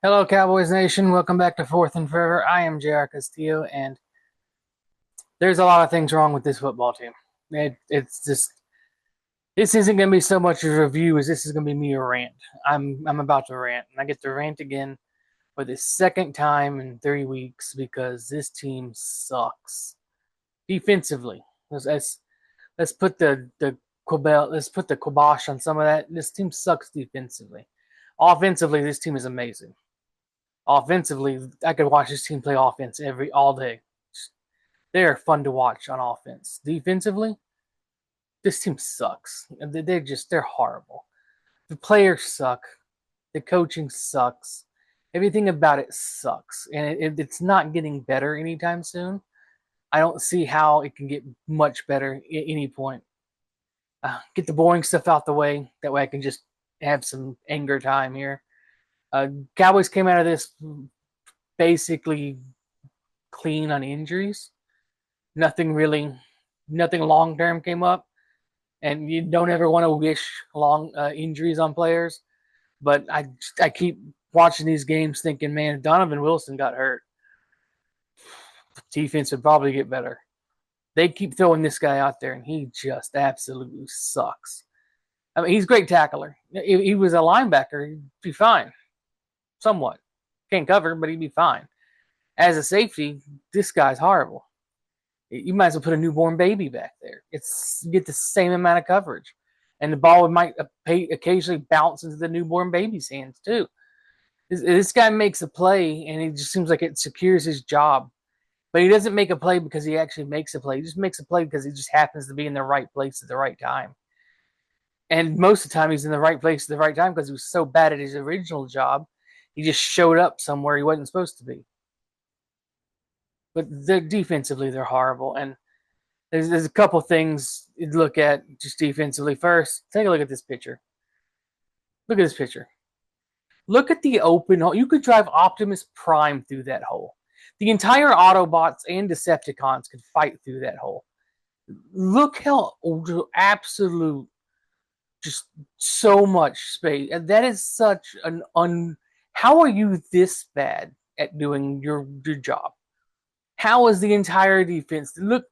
Hello, Cowboys Nation. Welcome back to Fourth and Forever. I am JR Castillo, and there's a lot of things wrong with this football team. It's just this isn't going to be so much a review as this is going to be me a rant. I'm about to rant, and I get to rant again for the second time in 3 weeks because this team sucks defensively. Let's put let's put the kibosh on some of that. This team sucks defensively. Offensively, this team is amazing. Offensively, I could watch this team play offense all day. They're fun to watch on offense. Defensively, this team sucks. They're horrible. The players suck. The coaching sucks. Everything about it sucks, and it's not getting better anytime soon. I don't see how it can get much better at any point. Get the boring stuff out the way. That way, I can just have some anger time here. Cowboys came out of this basically clean on injuries. Nothing really, nothing long term came up, and you don't ever want to wish long injuries on players. But I keep watching these games thinking, man, if Donovan Wilson got hurt, the defense would probably get better. They keep throwing this guy out there, and he just absolutely sucks. I mean, he's a great tackler. If he was a linebacker, he'd be fine, somewhat. Can't cover, but he'd be fine. As a safety, this guy's horrible. You might as well put a newborn baby back there. You get the same amount of coverage, and the ball might occasionally bounce into the newborn baby's hands too. This guy makes a play, and it just seems like it secures his job. But he doesn't make a play because he actually makes a play. He just makes a play because he just happens to be in the right place at the right time. And most of the time, he's in the right place at the right time because he was so bad at his original job. He just showed up somewhere he wasn't supposed to be. But defensively, they're horrible. And there's a couple things you look at just defensively. First, take a look at this picture. Look at this picture. Look at the open hole. You could drive Optimus Prime through that hole. The entire Autobots and Decepticons could fight through that hole. Look how absolute, just so much space. And that is such an How are you this bad at doing your job? How is the entire defense? Look,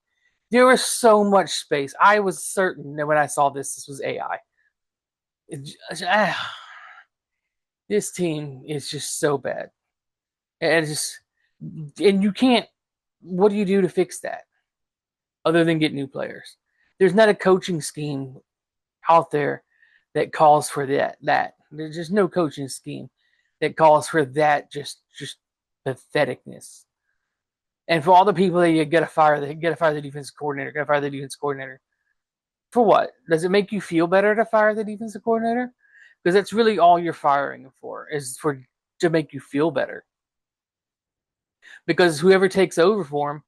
there was so much space. I was certain that when I saw this was AI. This team is just so bad. And you can't. What do you do to fix that other than get new players? There's not a coaching scheme out there that calls for that. There's just no coaching scheme that calls for that. Just patheticness. And for all the people that you gotta fire the defensive coordinator, gotta fire the defense coordinator. For what? Does it make you feel better to fire the defensive coordinator? Because that's really all you're firing him for, is for to make you feel better. Because whoever takes over for him,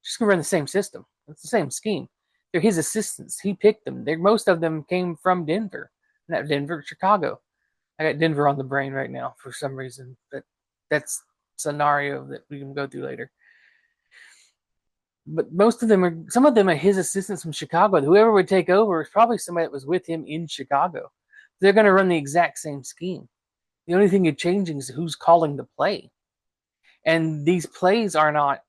just gonna run the same system. It's the same scheme. They're his assistants. He picked them. Most of them came from Denver. Not Denver, Chicago. I got Denver on the brain right now for some reason. But that's a scenario that we can go through later. But some of them are his assistants from Chicago. Whoever would take over is probably somebody that was with him in Chicago. They're going to run the exact same scheme. The only thing you're changing is who's calling the play. And these plays are not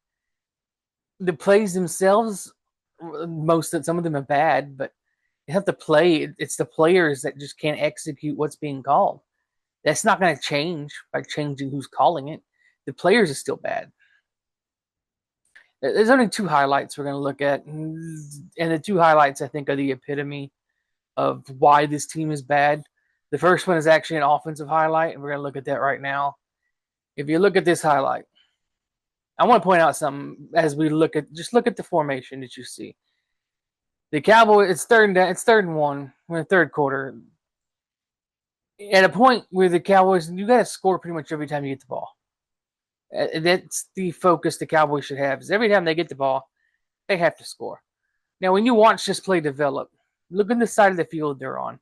the plays themselves. Some of them are bad, but you have to play. It's the players that just can't execute what's being called. That's not going to change by changing who's calling it. The players are still bad. There's only two highlights we're going to look at, and the two highlights I think are the epitome of why this team is bad. The first one is actually an offensive highlight, and we're going to look at that right now. If you look at this highlight, I want to point out something as we look at the formation that you see. The Cowboys, it's third and one. We're in the third quarter. At a point where the Cowboys, you got to score pretty much every time you get the ball. That's the focus the Cowboys should have. Is every time they get the ball, they have to score. Now, when you watch this play develop, look at the side of the field they're on.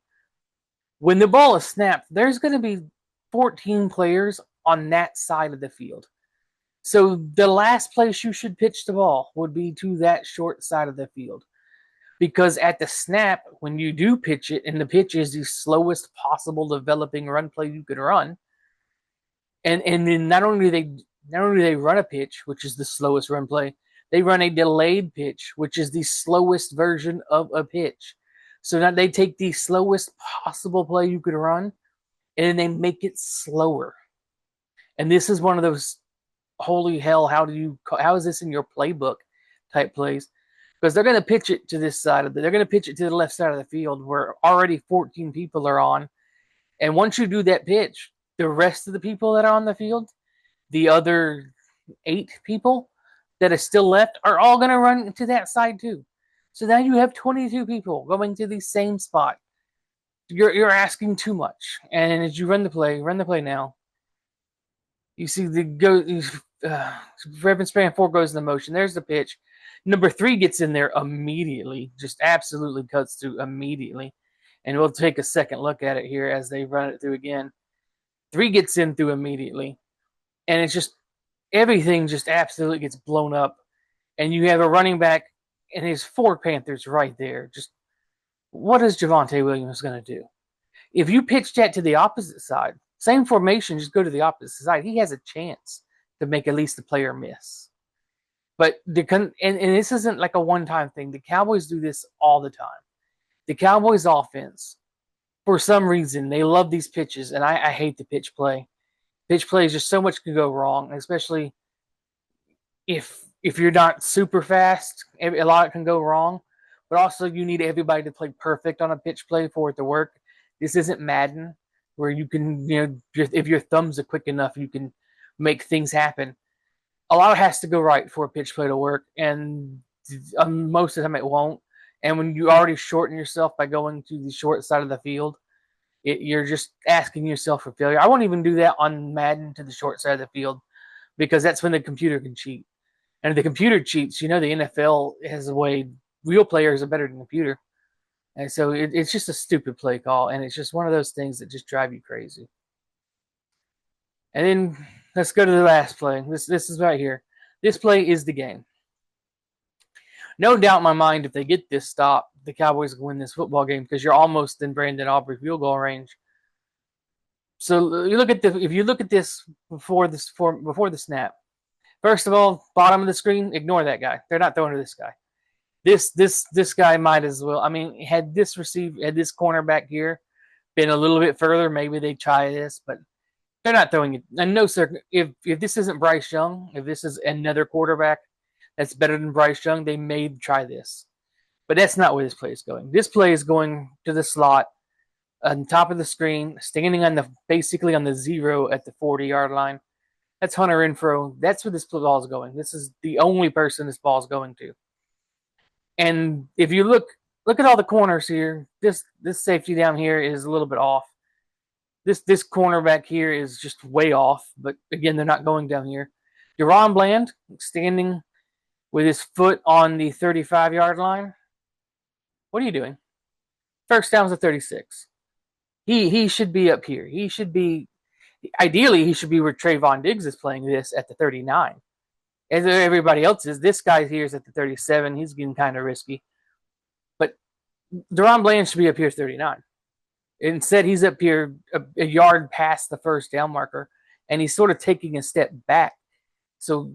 When the ball is snapped, there's going to be 14 players on that side of the field. So the last place you should pitch the ball would be to that short side of the field. Because at the snap, when you do pitch it, and the pitch is the slowest possible developing run play you could run, And then not only do they run a pitch, which is the slowest run play, they run a delayed pitch, which is the slowest version of a pitch. So now they take the slowest possible play you could run, and then they make it slower. And this is one of those holy hell, how is this in your playbook type plays? Because they're going to pitch it to this side they're going to pitch it to the left side of the field where already 14 people are on. And once you do that pitch, the rest of the people that are on the field, the other 8 people that are still left, are all going to run to that side too. So now you have 22 people going to the same spot. You're asking too much. And as you run the play now. You see the go. Reverend Span 4 goes into motion. There's the pitch. Number 3 gets in there immediately, just absolutely cuts through immediately. And we'll take a second look at it here as they run it through again. 3 gets in through immediately. And it's just, everything just absolutely gets blown up. And you have a running back and his 4 Panthers right there. Just, what is Javonte Williams going to do? If you pitch that to the opposite side, same formation, just go to the opposite side, he has a chance to make at least the player miss. But and this isn't like a one-time thing. The Cowboys do this all the time. The Cowboys offense, for some reason, they love these pitches, and I hate the pitch play. Pitch play is just so much can go wrong, especially if you're not super fast. A lot can go wrong, but also you need everybody to play perfect on a pitch play for it to work. This isn't Madden, where you can, if your thumbs are quick enough, you can make things happen. A lot has to go right for a pitch play to work, and most of the time it won't. And when you already shorten yourself by going to the short side of the field, you're just asking yourself for failure. I won't even do that on Madden to the short side of the field, because that's when the computer can cheat. And if the computer cheats, the NFL has a way, real players are better than the computer. And so it's just a stupid play call, and it's just one of those things that just drive you crazy. And then let's go to the last play. This is right here. This play is the game. No doubt in my mind, if they get this stop, the Cowboys will win this football game, because you're almost in Brandon Aubrey field goal range. So if you look at this before the snap. First of all, bottom of the screen, ignore that guy. They're not throwing to this guy. This guy might as well. I mean, had this cornerback here been a little bit further, maybe they try this, but they're not throwing it. And no, sir, if this isn't Bryce Young, if this is another quarterback that's better than Bryce Young, they may try this. But that's not where this play is going. This play is going to the slot on top of the screen, standing basically on the 0 at the 40-yard line. That's Hunter Renfrow. That's where this ball is going. This is the only person this ball is going to. And if you look at all the corners here, this safety down here is a little bit off. This cornerback here is just way off, but again, they're not going down here. DaRon Bland standing with his foot on the 35-yard line. What are you doing? First down's at 36. He should be up here. Ideally, he should be where Trayvon Diggs is playing this at the 39. As everybody else is. This guy here is at the 37. He's getting kind of risky. But DaRon Bland should be up here at 39. Instead, he's up here a yard past the first down marker, and he's sort of taking a step back. So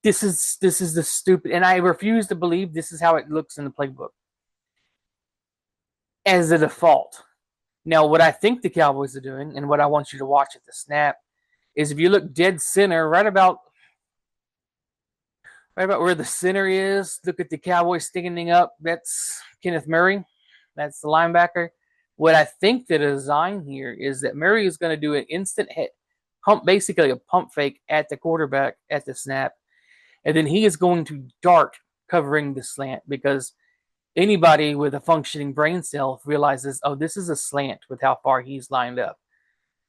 this is the stupid, and I refuse to believe this is how it looks in the playbook as a default. Now, what I think the Cowboys are doing, and what I want you to watch at the snap, is if you look dead center, right about where the center is, look at the Cowboys standing up. That's Kenneth Murray. That's the linebacker. What I think the design here is that Murray is going to do an instant hit pump, basically a pump fake at the quarterback at the snap. And then he is going to dart covering the slant, because anybody with a functioning brain cell realizes, oh, this is a slant with how far he's lined up.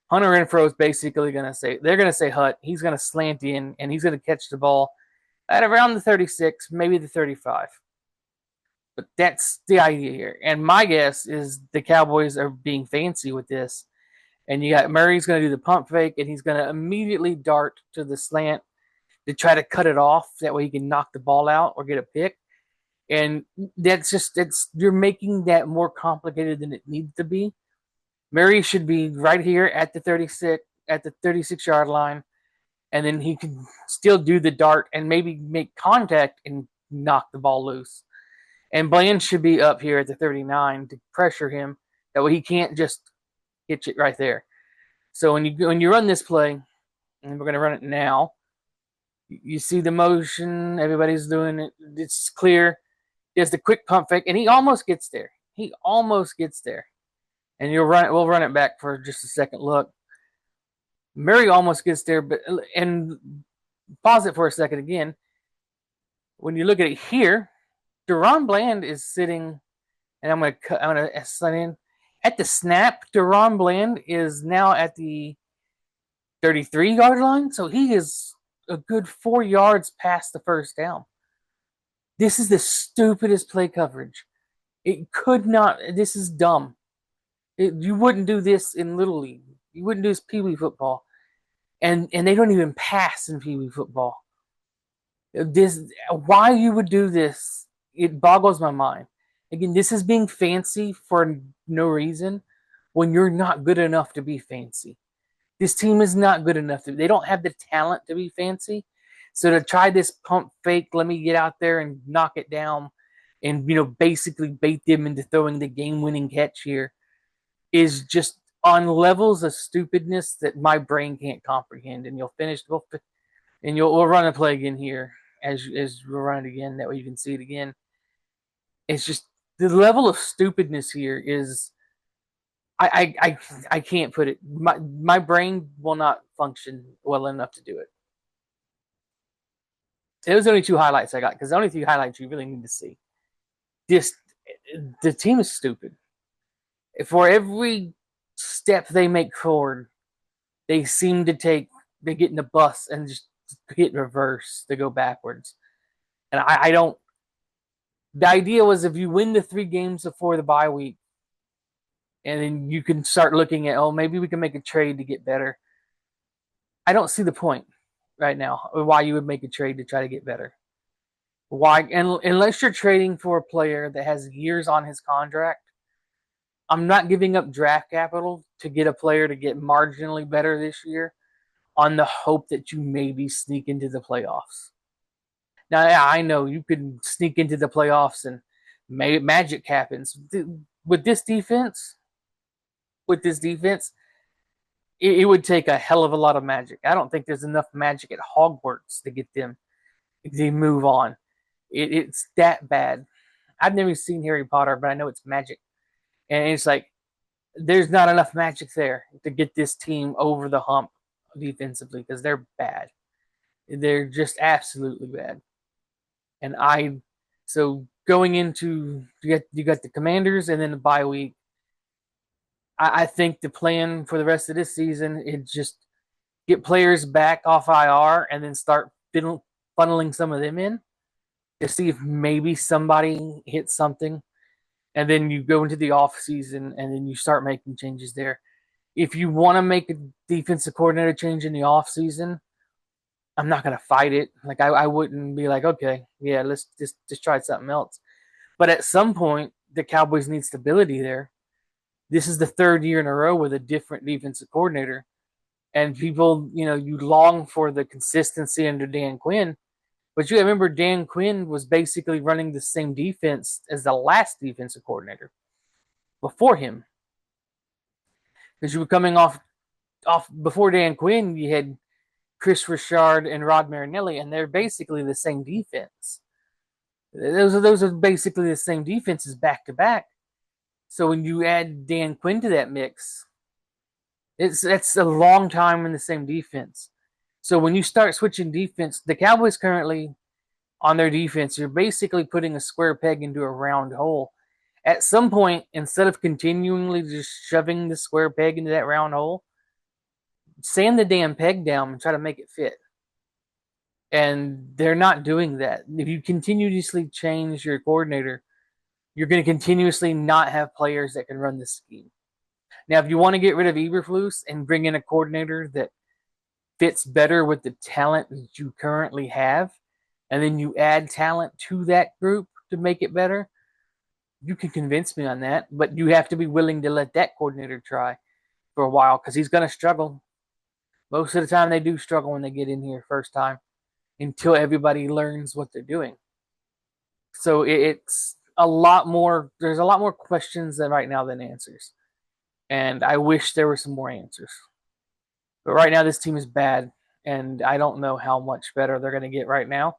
Hunter Renfrow is basically going to say, they're going to say hut. He's going to slant in, and he's going to catch the ball at around the 36, maybe the 35. But that's the idea here. And my guess is the Cowboys are being fancy with this. And you got Murray's going to do the pump fake, and he's going to immediately dart to the slant to try to cut it off. That way he can knock the ball out or get a pick. And you're making that more complicated than it needs to be. Murray should be right here at the 36, at the 36-yard line, and then he can still do the dart and maybe make contact and knock the ball loose. And Bland should be up here at the 39 to pressure him. That way he can't just hit it right there. So when you run this play, and we're going to run it now, you see the motion. Everybody's doing it. It's clear. There's the quick pump fake, and he almost gets there. He almost gets there. And we'll run it back for just a second look. Murray almost gets there, and pause it for a second again. When you look at it here, Deron Bland is sitting, and I'm gonna slide in at the snap. Deron Bland is now at the 33-yard line, so he is a good 4 yards past the first down. This is the stupidest play coverage. It could not. This is dumb. You wouldn't do this in Little League. You wouldn't do this Pee Wee football, and they don't even pass in Pee Wee football. Why you would do this? It boggles my mind. Again, this is being fancy for no reason when you're not good enough to be fancy. This team is not good enough. They don't have the talent to be fancy. So to try this pump fake, let me get out there and knock it down and, basically bait them into throwing the game-winning catch here is just on levels of stupidness that my brain can't comprehend. And we'll run a play again here as we'll run it again. That way you can see it again. It's just the level of stupidness here is I can't put it. My brain will not function well enough to do it. It was only 2 highlights I got because the only 3 highlights you really need to see. The team is stupid. For every step they make forward, they seem to they get in the bus and just hit reverse to go backwards. And I don't. The idea was if you win the 3 games before the bye week, and then you can start looking at, maybe we can make a trade to get better. I don't see the point right now why you would make a trade to try to get better. Why? And unless you're trading for a player that has years on his contract, I'm not giving up draft capital to get a player to get marginally better this year on the hope that you maybe sneak into the playoffs. Now, yeah, I know you could sneak into the playoffs and magic happens. With this defense, it would take a hell of a lot of magic. I don't think there's enough magic at Hogwarts to get them to move on. It's that bad. I've never seen Harry Potter, but I know it's magic. And it's like there's not enough magic there to get this team over the hump defensively because they're bad. They're just absolutely bad. And so going into you got the Commanders and then the bye week. I think the plan for the rest of this season is just get players back off IR and then start funneling some of them in to see if maybe somebody hits something. And then you go into the off season and then you start making changes there. If you want to make a defensive coordinator change in the off season, I'm not going to fight it. Like I wouldn't be like, okay, yeah, let's just try something else. But at some point, the Cowboys need stability there. This is the 3rd year in a row with a different defensive coordinator. And people, you long for the consistency under Dan Quinn. But you remember Dan Quinn was basically running the same defense as the last defensive coordinator before him. Because you were coming off before Dan Quinn, you had Chris Richard and Rod Marinelli, and they're basically the same defense. Those are basically the same defenses back to back. So when you add Dan Quinn to that mix, that's a long time in the same defense. So when you start switching defense, the Cowboys currently on their defense, you're basically putting a square peg into a round hole. At some point, instead of continually just shoving the square peg into that round hole, sand the damn peg down and try to make it fit. And they're not doing that. If you continuously change your coordinator, you're going to continuously not have players that can run this scheme. Now, if you want to get rid of Eberflus and bring in a coordinator that fits better with the talent that you currently have, and then you add talent to that group to make it better, you can convince me on that. But you have to be willing to let that coordinator try for a while because he's going to struggle. Most of the time, they do struggle when they get in here first time until everybody learns what they're doing. So it's a lot more. There's a lot more questions than right now than answers, and I wish there were some more answers. But right now, this team is bad, and I don't know how much better they're going to get right now.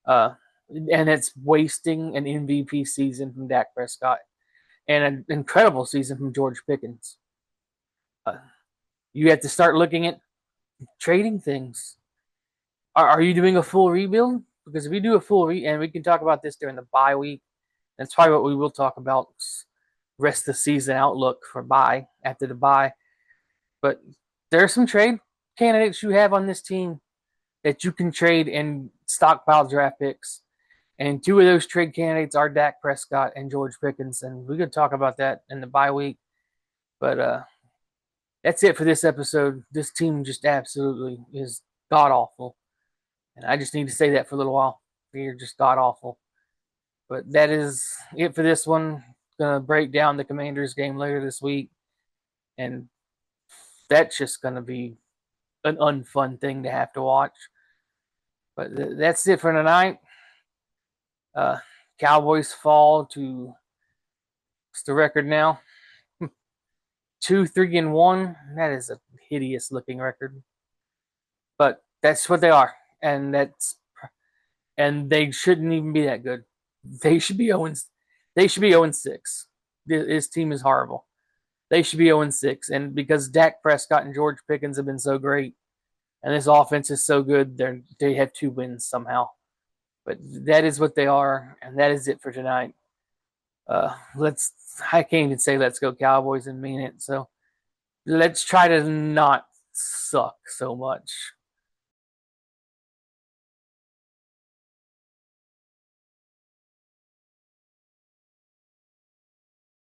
Uh, and it's wasting an MVP season from Dak Prescott and an incredible season from George Pickens. Uh, you have to start looking at trading things. Are you doing a full rebuild? Because if you do a full and we can talk about this during the bye week, that's probably what we will talk about. Rest of the season outlook for bye after the bye. But there are some trade candidates you have on this team that you can trade and stockpile draft picks. And two of those trade candidates are Dak Prescott and George Pickens. And we could talk about that in the bye week. But that's it for this episode. This team just absolutely is god awful. And I just need to say that for a little while. They're just god awful. But that is it for this one. Gonna break down the Commanders game later this week. And that's just gonna be an unfun thing to have to watch. But that's it for tonight. Cowboys fall to what's the record now? 2-3-1. That is a hideous looking record. But that's what they are. And they shouldn't even be that good. They should be 0. They should be 0-6. This team is horrible. They should be 0-6. And because Dak Prescott and George Pickens have been so great, and this offense is so good, they have 2 wins somehow. But that is what they are, and that is it for tonight. I can't even say let's go Cowboys and mean it. So let's try to not suck so much.